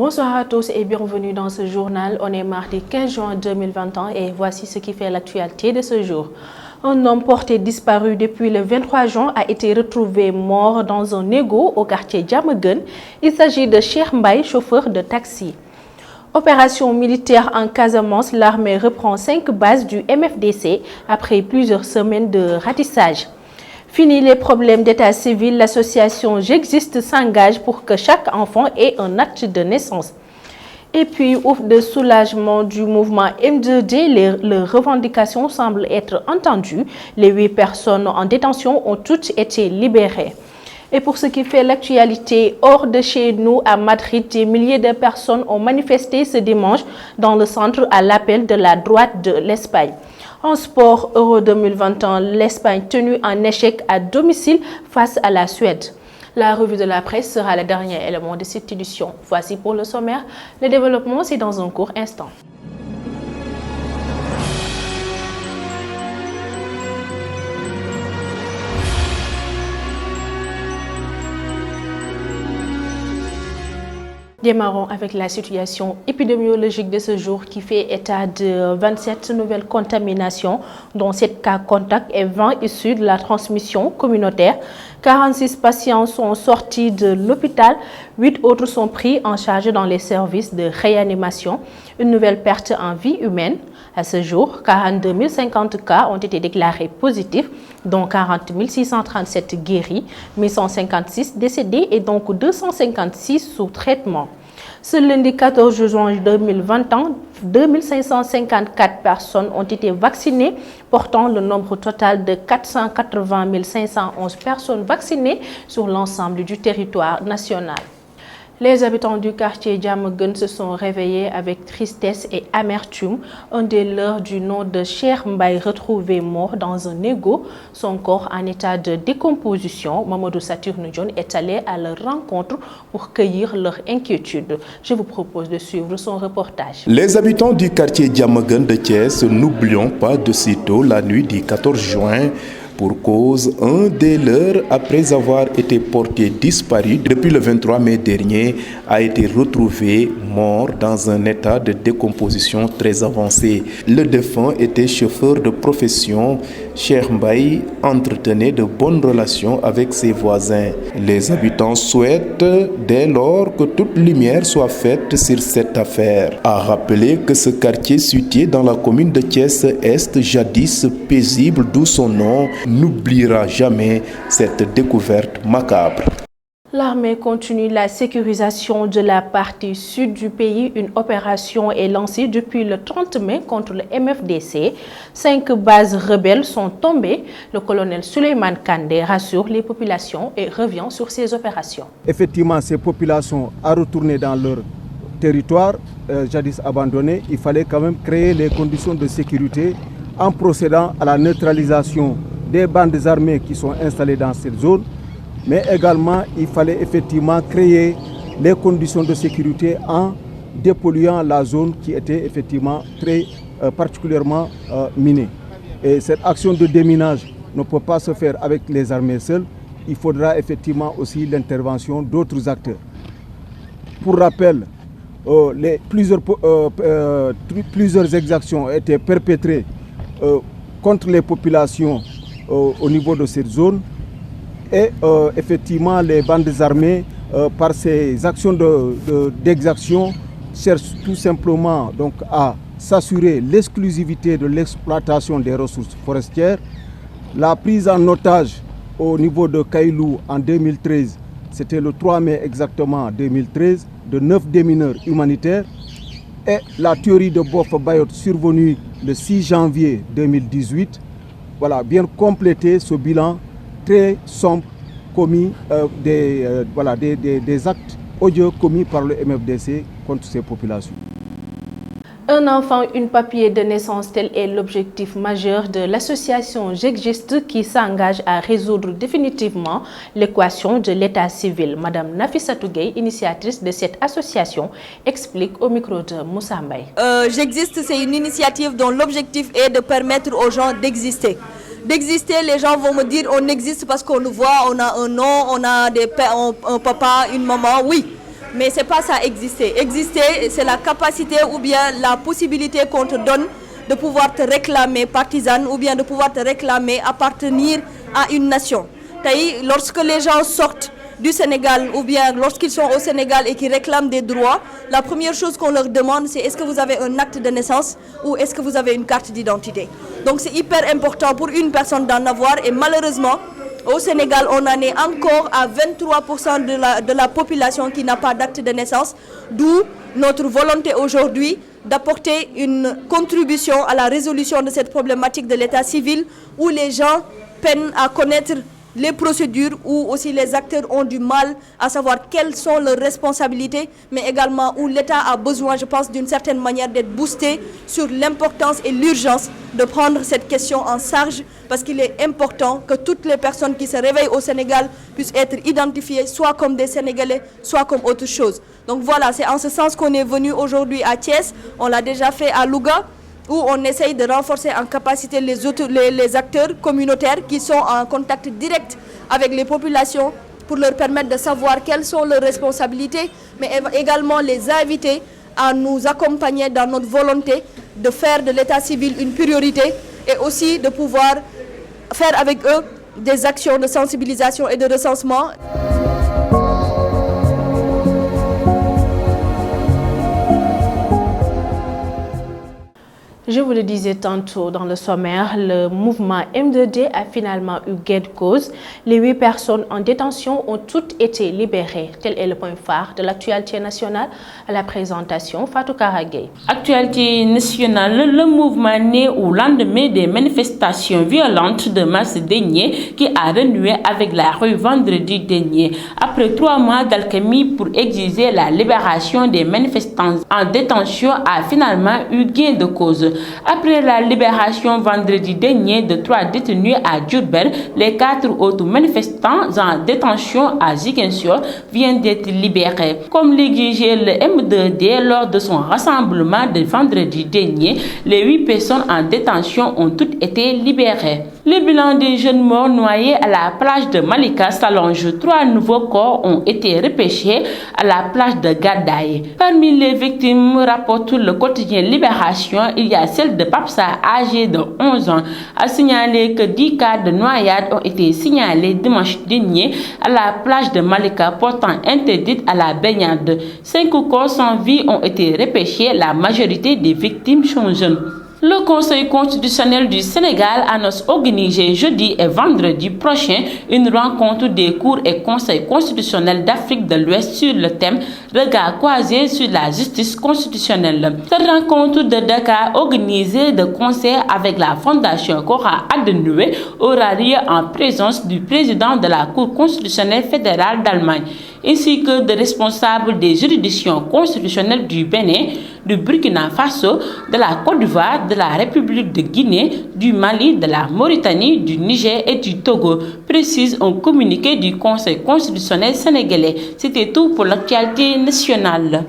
Bonsoir à tous et bienvenue dans ce journal. On est mardi 15 juin 2021 et voici ce qui fait l'actualité de ce jour. Un homme porté disparu depuis le 23 juin a été retrouvé mort dans un égout au quartier Diamaguène. Il s'agit de Cheikh Mbaye, chauffeur de taxi. Opération militaire en Casamance, l'armée reprend 5 bases du MFDC après plusieurs semaines de ratissage. Fini les problèmes d'état civil, l'association J'existe s'engage pour que chaque enfant ait un acte de naissance. Et puis, ouf de soulagement du mouvement M2D, les revendications semblent être entendues. Les 8 personnes en détention ont toutes été libérées. Et pour ce qui fait l'actualité, hors de chez nous, à Madrid, des milliers de personnes ont manifesté ce dimanche dans le centre à l'appel de la droite de l'Espagne. En sport, Euro 2021, l'Espagne tenue en échec à domicile face à la Suède. La revue de la presse sera le dernier élément de cette édition. Voici pour le sommaire. Le développement, c'est dans un court instant. Démarrons avec la situation épidémiologique de ce jour qui fait état de 27 nouvelles contaminations, dont 7 cas contacts et 20 issus de la transmission communautaire. 46 patients sont sortis de l'hôpital, 8 autres sont pris en charge dans les services de réanimation. Une nouvelle perte en vie humaine. À ce jour, 42 050 cas ont été déclarés positifs, dont 40 637 guéris, 1156 décédés et donc 256 sous traitement. Ce lundi 14 juin 2021, 2554 personnes ont été vaccinées, portant le nombre total de 480 511 personnes vaccinées sur l'ensemble du territoire national. Les habitants du quartier Diamaguène se sont réveillés avec tristesse et amertume. Un des leurs du nom de Cheikh Mbaye retrouvé mort dans un égout, son corps en état de décomposition. Mamadou Saturne John est allé à leur rencontre pour cueillir leur inquiétude. Je vous propose de suivre son reportage. Les habitants du quartier Diamaguène de Thiès, n'oublions pas de sitôt la nuit du 14 juin, pour cause, un des leurs, après avoir été porté disparu depuis le 23 mai dernier, a été retrouvé mort dans un état de décomposition très avancé. Le défunt était chauffeur de profession. Cheikh Mbaye entretenait de bonnes relations avec ses voisins. Les habitants souhaitent dès lors que toute lumière soit faite sur cette affaire. À rappeler que ce quartier situé dans la commune de Thiès-Est, jadis paisible, d'où son nom, n'oubliera jamais cette découverte macabre. L'armée continue la sécurisation de la partie sud du pays. Une opération est lancée depuis le 30 mai contre le MFDC. 5 bases rebelles sont tombées. Le colonel Souleymane Kandé rassure les populations et revient sur ces opérations. Effectivement, ces populations à retourner dans leur territoire, jadis abandonné, il fallait quand même créer les conditions de sécurité en procédant à la neutralisation des bandes armées qui sont installées dans cette zone. Mais également, il fallait effectivement créer les conditions de sécurité en dépolluant la zone qui était effectivement très particulièrement minée. Et cette action de déminage ne peut pas se faire avec les armées seules. Il faudra effectivement aussi l'intervention d'autres acteurs. Pour rappel, plusieurs exactions ont été perpétrées contre les populations au niveau de cette zone. Et effectivement, les bandes armées, par ces actions d'exaction, cherchent tout simplement donc, à s'assurer l'exclusivité de l'exploitation des ressources forestières. La prise en otage au niveau de Kailou en 2013, c'était le 3 mai exactement 2013, de 9 démineurs humanitaires. Et la tuerie de Bof Bayot survenue le 6 janvier 2018, voilà, vient compléter ce bilan très sombre commis des actes odieux commis par le MFDC contre ces populations. Un enfant, une papier de naissance, tel est l'objectif majeur de l'association J'existe qui s'engage à résoudre définitivement l'équation de l'état civil. Madame Nafissatou Gueye, initiatrice de cette association, explique au micro de Moussa Mbaye. J'existe, c'est une initiative dont l'objectif est de permettre aux gens d'exister. D'exister, les gens vont me dire on existe parce qu'on nous voit, on a un nom, on a un papa, une maman, oui. Mais ce n'est pas ça exister. Exister, c'est la capacité ou bien la possibilité qu'on te donne de pouvoir te réclamer partisane ou bien de pouvoir te réclamer appartenir à une nation. Lorsque les gens sortent du Sénégal ou bien lorsqu'ils sont au Sénégal et qu'ils réclament des droits, la première chose qu'on leur demande, c'est est-ce que vous avez un acte de naissance ou est-ce que vous avez une carte d'identité. Donc c'est hyper important pour une personne d'en avoir et malheureusement, au Sénégal, on en est encore à 23% de la population qui n'a pas d'acte de naissance, d'où notre volonté aujourd'hui d'apporter une contribution à la résolution de cette problématique de l'état civil où les gens peinent à connaître les procédures où aussi les acteurs ont du mal à savoir quelles sont leurs responsabilités, mais également où l'État a besoin, je pense, d'une certaine manière d'être boosté sur l'importance et l'urgence de prendre cette question en charge parce qu'il est important que toutes les personnes qui se réveillent au Sénégal puissent être identifiées soit comme des Sénégalais, soit comme autre chose. Donc voilà, c'est en ce sens qu'on est venu aujourd'hui à Thiès, on l'a déjà fait à Louga, où on essaye de renforcer en capacité les acteurs communautaires qui sont en contact direct avec les populations pour leur permettre de savoir quelles sont leurs responsabilités, mais également les inviter à nous accompagner dans notre volonté de faire de l'état civil une priorité et aussi de pouvoir faire avec eux des actions de sensibilisation et de recensement. Je vous le disais tantôt dans le sommaire, le mouvement M2D a finalement eu gain de cause. Les 8 personnes en détention ont toutes été libérées. Tel est le point phare de l'actualité nationale à la présentation. Fatou Karagay. Actualité nationale, le mouvement né au lendemain des manifestations violentes de mars dernier qui a renoué avec la rue vendredi dernier. Après 3 mois d'alchimie pour exiger la libération des manifestants en détention a finalement eu gain de cause. Après la libération vendredi dernier de 3 détenus à Diourbel, les 4 autres manifestants en détention à Ziguinchor viennent d'être libérés. Comme l'exigeait le M2D lors de son rassemblement de vendredi dernier, les 8 personnes en détention ont toutes été libérées. Le bilan des jeunes morts noyés à la plage de Malika s'allonge. 3 nouveaux corps ont été repêchés à la plage de Gadaye. Parmi les victimes, rapporte le quotidien Libération, il y a celle de Papsa, âgée de 11 ans, a signalé que 10 cas de noyade ont été signalés dimanche dernier à la plage de Malika, portant interdite à la baignade. 5 corps sans vie ont été repêchés, la majorité des victimes sont jeunes. Le Conseil constitutionnel du Sénégal annonce organiser jeudi et vendredi prochain une rencontre des cours et conseils constitutionnels d'Afrique de l'Ouest sur le thème « Regard croisé sur la justice constitutionnelle ». Cette rencontre de Dakar, organisée de concert avec la Fondation Konrad Adenauer, aura lieu en présence du président de la Cour constitutionnelle fédérale d'Allemagne, ainsi que de responsables des juridictions constitutionnelles du Bénin, du Burkina Faso, de la Côte d'Ivoire, de la République de Guinée, du Mali, de la Mauritanie, du Niger et du Togo, précise un communiqué du Conseil constitutionnel sénégalais. C'était tout pour l'actualité nationale.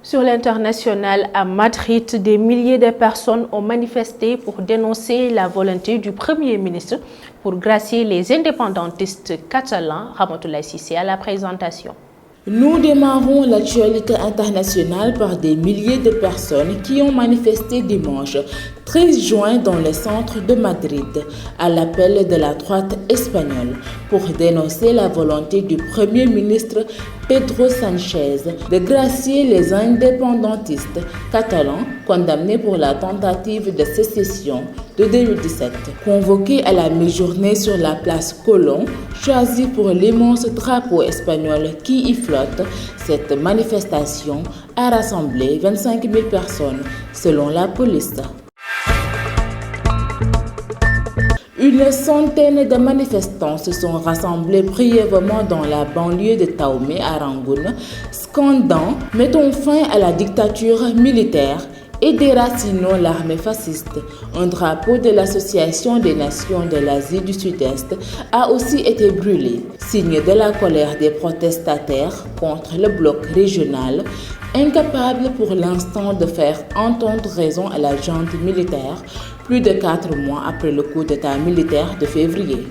Sur l'international, à Madrid, des milliers de personnes ont manifesté pour dénoncer la volonté du Premier ministre pour gracier les indépendantistes catalans. Ramatoulaye Cissé à la présentation. Nous démarrons l'actualité internationale par des milliers de personnes qui ont manifesté dimanche 13 juin dans le centre de Madrid à l'appel de la droite espagnole pour dénoncer la volonté du Premier ministre Pedro Sánchez de gracier les indépendantistes catalans condamnés pour la tentative de sécession de 2017. Convoqués à la mi-journée sur la place Colón, choisie pour l'immense drapeau espagnol qui y flotte, cette manifestation a rassemblé 25 000 personnes selon la police. Une centaine de manifestants se sont rassemblés brièvement dans la banlieue de Taumé à Rangoon, scandant « Mettons fin à la dictature militaire » et déracinons l'armée fasciste. Un drapeau de l'Association des Nations de l'Asie du Sud-Est a aussi été brûlé, signe de la colère des protestataires contre le bloc régional, incapable pour l'instant de faire entendre raison à la junte militaire, plus de 4 mois après le coup d'État militaire de février.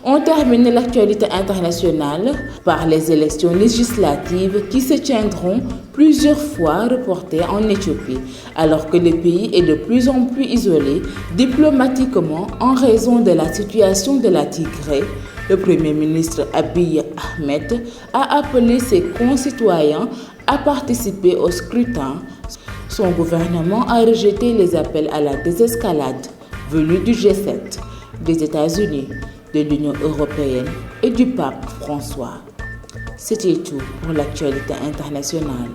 On termine l'actualité internationale par les élections législatives qui se tiendront plusieurs fois reportées en Éthiopie, alors que le pays est de plus en plus isolé diplomatiquement en raison de la situation de la Tigré. Le Premier ministre Abiy Ahmed a appelé ses concitoyens à participer au scrutin. Son gouvernement a rejeté les appels à la désescalade venus du G7, des États-Unis, de l'Union européenne et du pape François. C'était tout pour l'actualité internationale.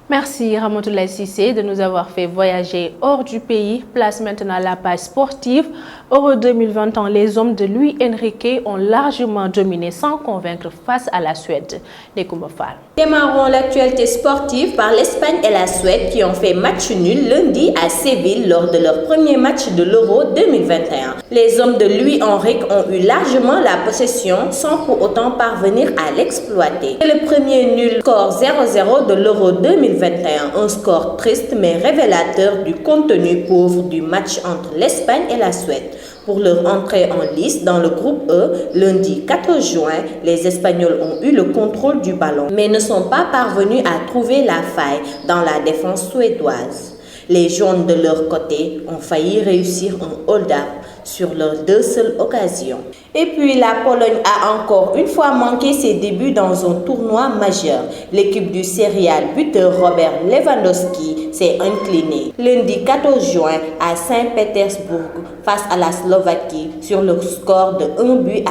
Merci Ramatoulaye Cissé de nous avoir fait voyager hors du pays. Place maintenant la page sportive. Euro 2020, les hommes de Luis Enrique ont largement dominé sans convaincre face à la Suède. Démarrons l'actualité sportive par l'Espagne et la Suède qui ont fait match nul lundi à Séville lors de leur premier match de l'Euro 2021. Les hommes de Luis Enrique ont eu largement la possession sans pour autant parvenir à l'exploiter. C'est le premier nul score 0-0 de l'Euro 2021, un score triste mais révélateur du contenu pauvre du match entre l'Espagne et la Suède. Pour leur entrée en lice dans le groupe E, lundi 14 juin, les Espagnols ont eu le contrôle du ballon, mais ne sont pas parvenus à trouver la faille dans la défense suédoise. Les jaunes de leur côté ont failli réussir un hold-up sur leurs 2 seules occasions. Et puis la Pologne a encore une fois manqué ses débuts dans un tournoi majeur. L'équipe du serial buteur Robert Lewandowski s'est inclinée lundi 14 juin à Saint-Pétersbourg face à la Slovaquie sur le score de 1-2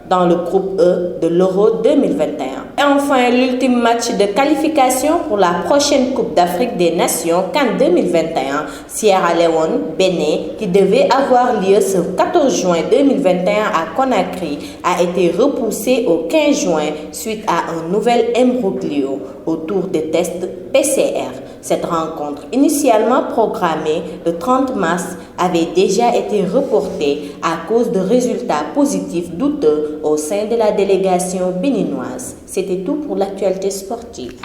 dans le groupe E de l'Euro 2021. Et enfin, l'ultime match de qualification pour la prochaine Coupe d'Afrique des Nations CAN 2021, Sierra Leone, Bénin, qui devait avoir lieu ce 14 juin 2021 à Conakry, a été repoussé au 15 juin suite à un nouvel imbroglio autour des tests PCR. Cette rencontre, initialement programmée le 30 mars, avait déjà été reportée à cause de résultats positifs douteux au sein de la délégation béninoise. C'était tout pour l'actualité sportive.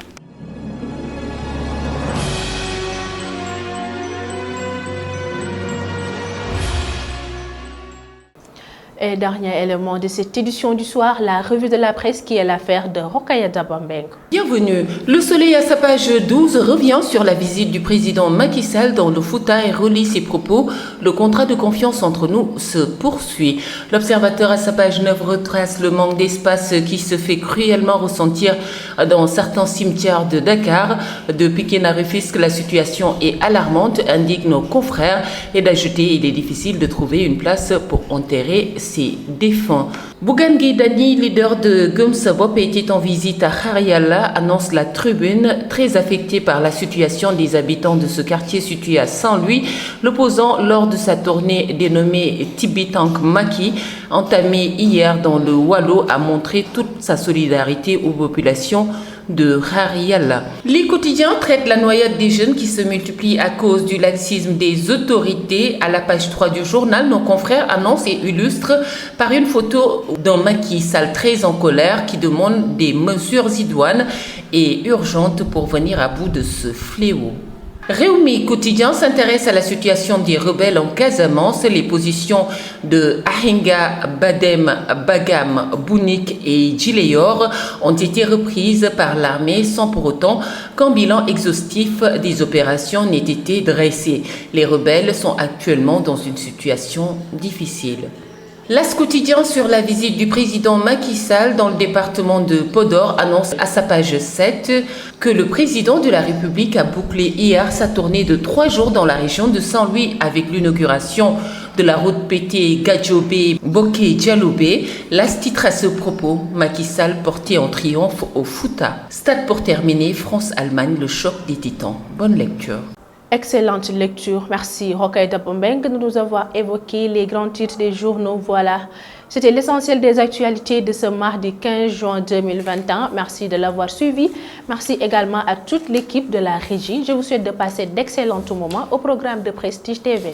Et dernier élément de cette édition du soir, la revue de la presse qui est l'affaire de Rokhaya Dabambeng. Bienvenue. Le Soleil à sa page 12 revient sur la visite du président Macky Sall dans le Fouta et relie ses propos. Le contrat de confiance entre nous se poursuit. L'Observateur à sa page 9 retrace le manque d'espace qui se fait cruellement ressentir dans certains cimetières de Dakar. De Pikine à Rufisque, la situation est alarmante, indiquent nos confrères. Et d'ajouter, il est difficile de trouver une place pour enterrer ses défunts. Bougane Gueye Dany, leader de Gëm Sa Bopp, était en visite à Xaar Yàlla, annonce la Tribune, très affecté par la situation des habitants de ce quartier situé à Saint-Louis. L'opposant, lors de sa tournée dénommée Tibi-Tank Macky, entamée hier dans le Waalo, a montré toute sa solidarité aux populations de Xaar Yàlla. Les quotidiens traitent la noyade des jeunes qui se multiplient à cause du laxisme des autorités. À la page 3 du journal, nos confrères annoncent et illustrent par une photo d'un Macky Sall très en colère qui demande des mesures idoines et urgentes pour venir à bout de ce fléau. Réumi quotidien s'intéresse à la situation des rebelles en Casamance. Les positions de Ahinga, Badem, Bagam, Bounik et Djileyor ont été reprises par l'armée sans pour autant qu'un bilan exhaustif des opérations n'ait été dressé. Les rebelles sont actuellement dans une situation difficile. L'As quotidien sur la visite du président Macky Sall dans le département de Podor annonce à sa page 7 que le président de la République a bouclé hier sa tournée de 3 jours dans la région de Saint-Louis avec l'inauguration de la route Pété-Gadjobé-Boké-Dialobé. L'AS titre à ce propos, Macky Sall porté en triomphe au Fouta. Stade pour terminer, France-Allemagne, le choc des titans. Bonne lecture. Excellente lecture. Merci Rokhaya Pombeng de nous avoir évoqué les grands titres des journaux. Voilà, c'était l'essentiel des actualités de ce mardi 15 juin 2021. Merci de l'avoir suivi. Merci également à toute l'équipe de la régie. Je vous souhaite de passer d'excellents moments au programme de Prestige TV.